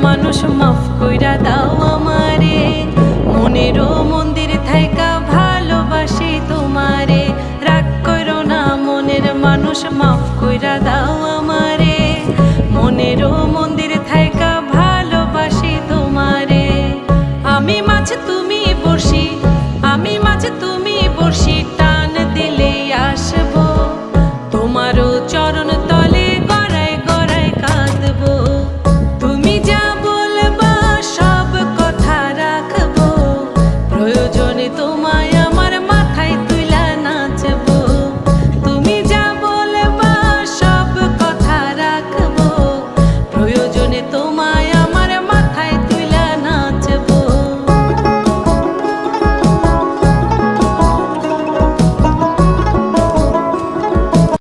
মানুষ মাফ কইরা দাও আমারে, মনেরও মন্দির থাইকা ভালোবাসি তোমারে। রাগ করো না মনের মানুষ, মাফ কইরা দাও আমারে, মনেরও মন্দির থাইকা ভালোবাসি তোমারে। আমি মাছ তুমি বড়শি, আমি মাছ তুমি বড়শি।